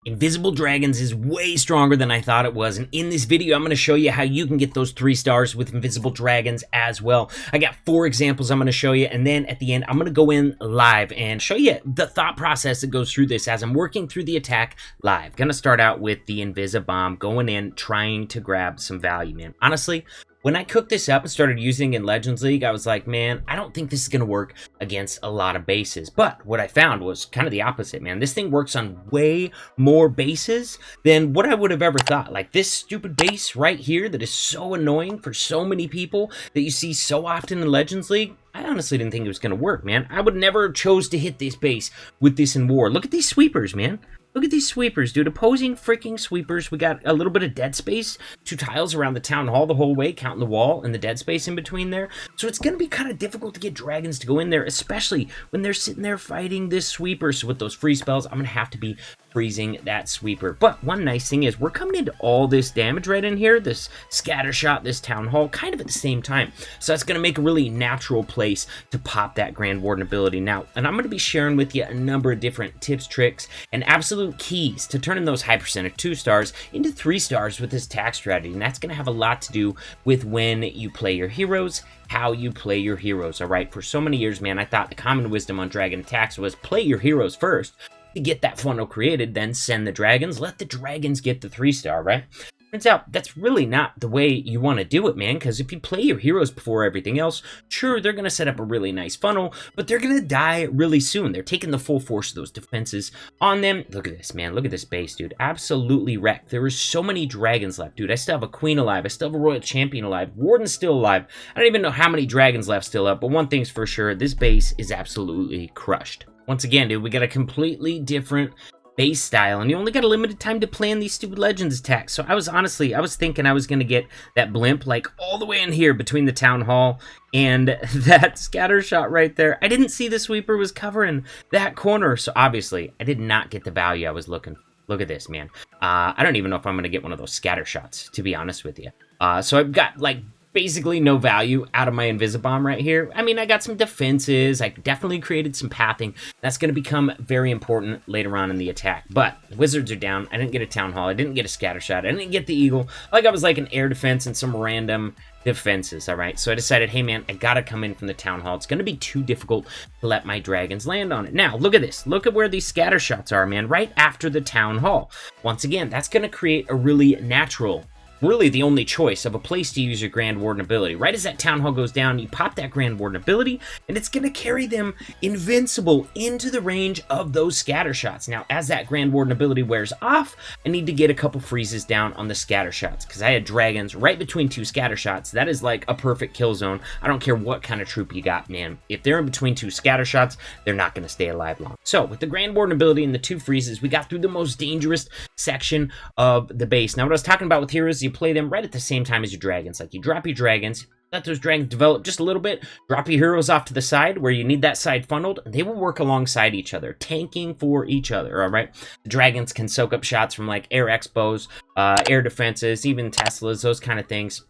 Invisible Dragons is way stronger than I thought it was, and in this video I'm going to show you how you can get those 3 stars with Invisible Dragons as well. I got 4 examples I'm going to show you, and then at the end I'm going to go in live and show you the thought process that goes through this as I'm working through the attack live. Going to start out with the Invisibomb, going in, trying to grab some value, man. Honestly, when I cooked this up and started using it in Legends League, I was like, man, I don't think this is going to work against a lot of bases. But what I found was kind of the opposite, man. This thing works on way more bases than what I would have ever thought. Like this stupid base right here that is so annoying for so many people that you see so often in Legends League. I honestly didn't think it was going to work, man. I would never have chose to hit this base with this in War. Look at these sweepers, man. Look at these sweepers, dude. Opposing freaking sweepers. We got a little bit of dead space. 2 tiles around the town hall the whole way, counting the wall and the dead space in between there. So it's going to be kind of difficult to get dragons to go in there, especially when they're sitting there fighting this sweeper. So with those free spells, I'm going to have to be freezing that sweeper. But one nice thing is we're coming into all this damage right in here, this scatter shot, this town hall, kind of at the same time. So that's going to make a really natural place to pop that Grand Warden ability now. And I'm going to be sharing with you a number of different tips, tricks, and absolute keys to turning those high percentage 2 stars into 3 stars with this attack strategy. And that's going to have a lot to do with when you play your heroes, how you play your heroes. All right, for so many years, man, I thought the common wisdom on dragon attacks was play your heroes first to get that funnel created, then send the dragons, let the dragons get the 3-star, right? Turns out that's really not the way you want to do it, man, because if you play your heroes before everything else, sure, they're going to set up a really nice funnel, but they're going to die really soon. They're taking the full force of those defenses on them. Look at this, man. Look at this base, dude. Absolutely wrecked. There are so many dragons left, dude. I still have a queen alive. I still have a royal champion alive. Warden's still alive. I don't even know how many dragons left still up, but one thing's for sure, this base is absolutely crushed. Once again, dude, we got a completely different base style, and you only got a limited time to plan these stupid Legends attacks. So I was thinking I was going to get that blimp like all the way in here between the town hall and that scatter shot right there. I didn't see the sweeper was covering that corner, so obviously I did not get the value I was looking for. Look at this, man. I don't even know if I'm going to get one of those scatter shots, to be honest with you. So I've got like basically no value out of my Invisibomb right here. I mean, I got some defenses. I definitely created some pathing. That's going to become very important later on in the attack. But the wizards are down. I didn't get a town hall. I didn't get a scatter shot. I didn't get the eagle. Like I was like an air defense and some random defenses, all right? So I decided, hey, man, I got to come in from the town hall. It's going to be too difficult to let my dragons land on it. Now, look at this. Look at where these scatter shots are, man, right after the town hall. Once again, that's going to create a really natural, really the only choice of a place to use your Grand Warden ability. Right as that town hall goes down, you pop that Grand Warden ability, and it's going to carry them invincible into the range of those scatter shots. Now, as that Grand Warden ability wears off, I need to get a couple freezes down on the scatter shots, because I had dragons right between 2 scatter shots. That is like a perfect kill zone. I don't care what kind of troop you got, man. If they're in between 2 scatter shots, they're not going to stay alive long. So, with the Grand Warden ability and the 2 freezes, we got through the most dangerous section of the base. Now, what I was talking about with heroes, you play them right at the same time as your dragons. Like, you drop your dragons, let those dragons develop just a little bit, drop your heroes off to the side where you need that side funneled, and they will work alongside each other, tanking for each other, all right? The dragons can soak up shots from, like, air expos, air defenses, even Teslas, those kind of things,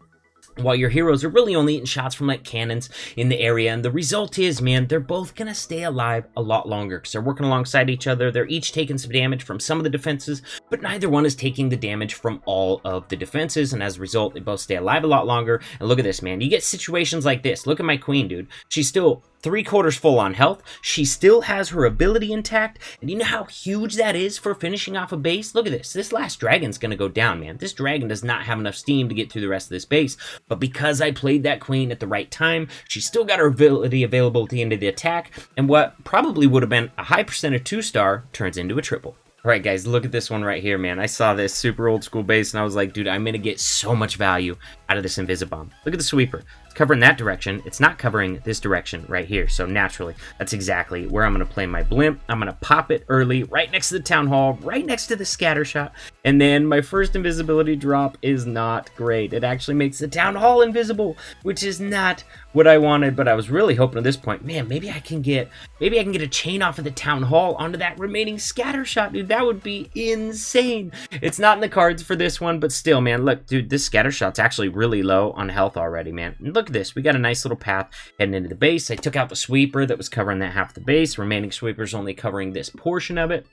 while your heroes are really only eating shots from like cannons in the area. And the result is, man, they're both gonna stay alive a lot longer because they're working alongside each other. They're each taking some damage from some of the defenses, but neither one is taking the damage from all of the defenses, and as a result, they both stay alive a lot longer. And look at this, man. You get situations like this. Look at my queen, dude. She's still 3/4 full on health. She still has her ability intact, and you know how huge that is for finishing off a base? Look at this. This last dragon's gonna go down, man. This dragon does not have enough steam to get through the rest of this base, but because I played that queen at the right time, she still got her ability available at the end of the attack, and what probably would have been a high percentage 2-star turns into a triple. All right, guys, look at this one right here, man. I saw this super old school base, and I was like, dude, I'm gonna get so much value out of this Invisibomb. Look at the sweeper. It's covering that direction. It's not covering this direction right here. So naturally, that's exactly where I'm going to play my blimp. I'm going to pop it early, right next to the town hall, right next to the scatter shot. And then my first invisibility drop is not great. It actually makes the town hall invisible, which is not what I wanted. But I was really hoping at this point, man, maybe I can get a chain off of the town hall onto that remaining scatter shot, dude. That would be insane. It's not in the cards for this one, but still, man, look, dude, this scatter shot's actually really low on health already, man. And look at this. We got a nice little path heading into the base. I took out the sweeper that was covering that half of the base. Remaining sweeper's only covering this portion of it.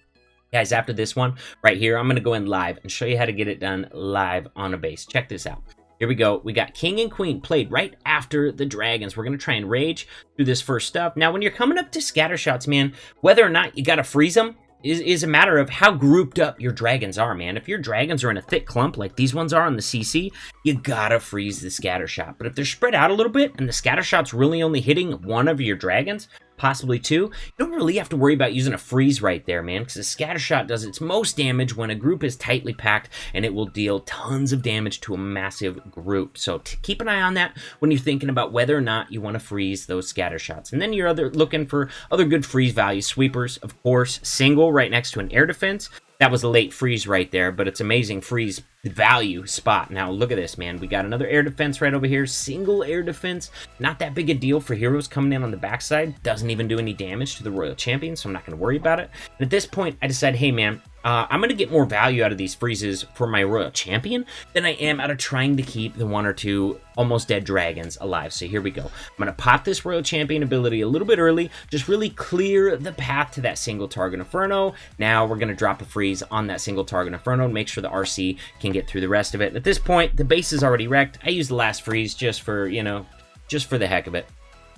Guys, after this one right here, I'm going to go in live and show you how to get it done live on a base. Check this out. Here we go. We got king and queen played right after the dragons. We're going to try and rage through this first stuff. Now, when you're coming up to scatter shots, man, whether or not you got to freeze them is a matter of how grouped up your dragons are, man. If your dragons are in a thick clump like these ones are on the CC, you gotta freeze the scatter shot. But if they're spread out a little bit and the scatter shot's really only hitting one of your dragons, possibly two, you don't really have to worry about using a freeze right there, man, because the scatter shot does its most damage when a group is tightly packed, and it will deal tons of damage to a massive group. So keep an eye on that when you're thinking about whether or not you want to freeze those scatter shots. And then you're looking for other good freeze value. Sweepers, of course, single right next to an air defense. That was a late freeze right there, but it's amazing freeze value spot. Now, look at this, man. We got another air defense right over here. Single air defense. Not that big a deal for heroes coming in on the backside. Doesn't even do any damage to the Royal Champion, so I'm not going to worry about it. And at this point, I decided, hey, man, I'm going to get more value out of these freezes for my Royal Champion than I am out of trying to keep the one or two almost dead dragons alive. So here we go. I'm going to pop this Royal Champion ability a little bit early, just really clear the path to that single target Inferno. Now we're going to drop a freeze on that single target Inferno and make sure the RC can get through the rest of it. At this point, the base is already wrecked. I used the last freeze just for, you know, just for the heck of it.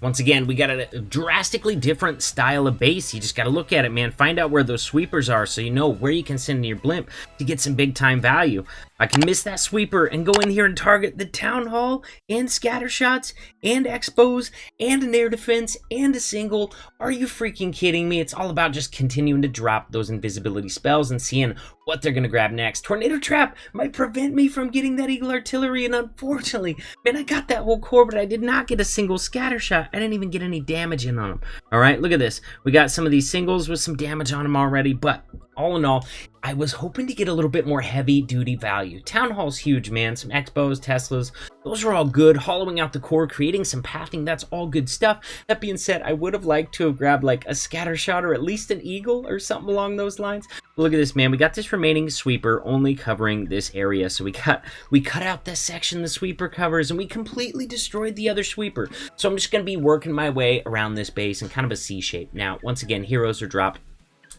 Once again, we got a drastically different style of base. You just got to look at it, man. Find out where those sweepers are so you know where you can send your blimp to get some big time value. I can miss that sweeper and go in here and target the Town Hall and scatter shots and expos and an air defense and a single. Are you freaking kidding me? It's all about just continuing to drop those invisibility spells and seeing what they're going to grab next. Tornado Trap might prevent me from getting that Eagle Artillery, and unfortunately, man, I got that whole core, but I did not get a single scatter shot. I didn't even get any damage in on them. All right, look at this. We got some of these singles with some damage on them already, but all in all, I was hoping to get a little bit more heavy-duty value. Town Hall's huge, man. Some Expos, Teslas, those are all good. Hollowing out the core, creating some pathing, that's all good stuff. That being said, I would have liked to have grabbed like a scatter shot or at least an eagle or something along those lines. But look at this, man. We got this remaining sweeper only covering this area. So we cut out this section the sweeper covers, and we completely destroyed the other sweeper. So I'm just going to be working my way around this base in kind of a C shape. Now, once again, heroes are dropped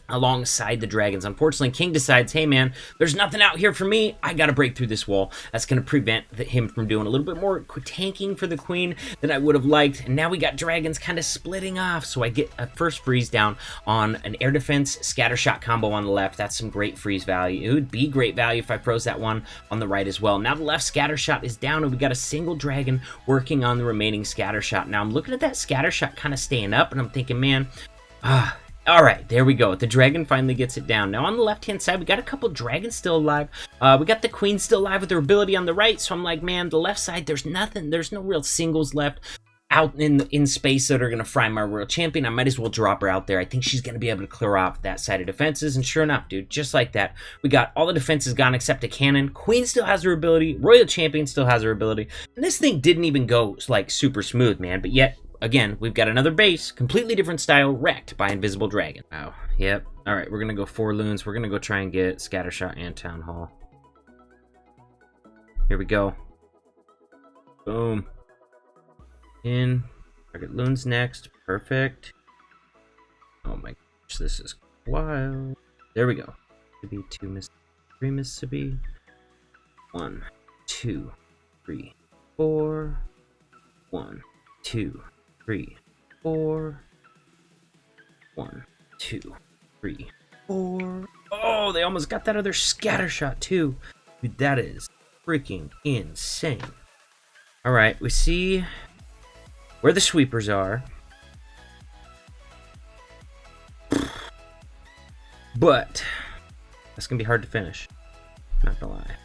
alongside the dragons. Unfortunately, King decides, hey man, there's nothing out here for me. I gotta break through this wall. That's gonna prevent him from doing a little bit more tanking for the queen than I would have liked. And now we got dragons kind of splitting off. So I get a first freeze down on an air defense scatter shot combo on the left. That's some great freeze value. It would be great value if I froze that one on the right as well. Now the left scatter shot is down, and we got a single dragon working on the remaining scatter shot. Now I'm looking at that scatter shot kind of staying up, and I'm thinking, man, all right, there we go. The dragon finally gets it down. Now, on the left-hand side, we got a couple dragons still alive. We got the queen still alive with her ability on the right. So I'm like, man, the left side, there's nothing. There's no real singles left out in space that are going to fry my Royal Champion. I might as well drop her out there. I think she's going to be able to clear off that side of defenses. And sure enough, dude, just like that, we got all the defenses gone except a cannon. Queen still has her ability. Royal Champion still has her ability. And this thing didn't even go, like, super smooth, man. But yet, again, we've got another base, completely different style, wrecked by Invisible Dragon. Oh, yep. All right, we're going to go 4 loons. We're going to go try and get Scattershot and Town Hall. Here we go. Boom. In. Target loons next. Perfect. Oh my gosh, this is wild. There we go. Mississippi, 2 Mississippi, 3 Mississippi. 1, 2, 3, 4. 1, 2, 3, 4. 1, 2, 3, 4. Oh, they almost got that other scatter shot too. Dude, that is freaking insane. All right, we see where the sweepers are. But that's gonna be hard to finish. Not gonna lie.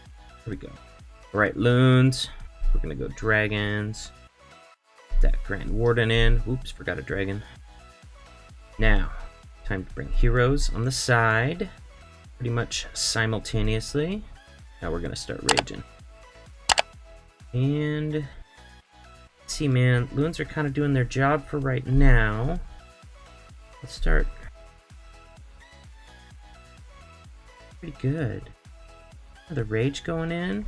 Here we go. All right, loons. We're gonna go dragons. That Grand Warden in. Oops, forgot a dragon. Now, time to bring heroes on the side. Pretty much simultaneously. Now we're gonna start raging. And let's see, man. Loons are kind of doing their job for right now. Let's start. Pretty good. The rage going in.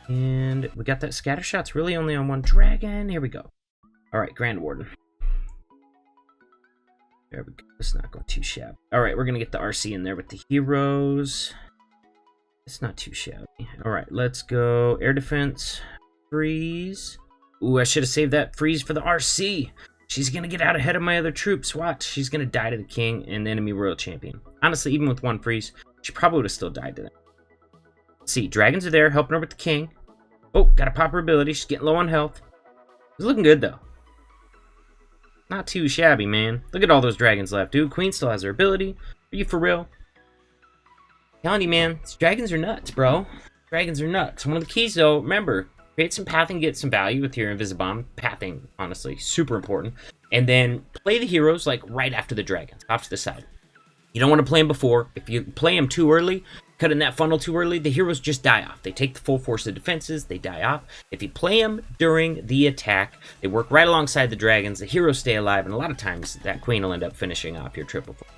And we got that scatter shots really only on one dragon. Here we go. All right, Grand Warden. There we go. It's not going too shabby. All right, we're going to get the RC in there with the heroes. It's not too shabby. All right, let's go air defense, freeze. Ooh, I should have saved that freeze for the RC. She's going to get out ahead of my other troops. Watch, she's going to die to the king and the enemy royal champion. Honestly, even with one freeze, she probably would have still died to them. Let's see, dragons are there helping her with the king. Oh, got to pop her ability. She's getting low on health. It's looking good, though. Not too shabby, man. Look at all those dragons left, dude. Queen still has her ability. Are you for real? Telling you, man, these dragons are nuts, bro. Dragons are nuts. One of the keys, though, remember, create some pathing, get some value with your Invisibomb. Pathing, honestly, super important. And then play the heroes, like, right after the dragons, off to the side. You don't want to play them before. If you play them too early, cut in that funnel too early, the heroes just die off. They take the full force of defenses, they die off. If you play them during the attack, they work right alongside the dragons, the heroes stay alive, and a lot of times that queen will end up finishing off your triple force.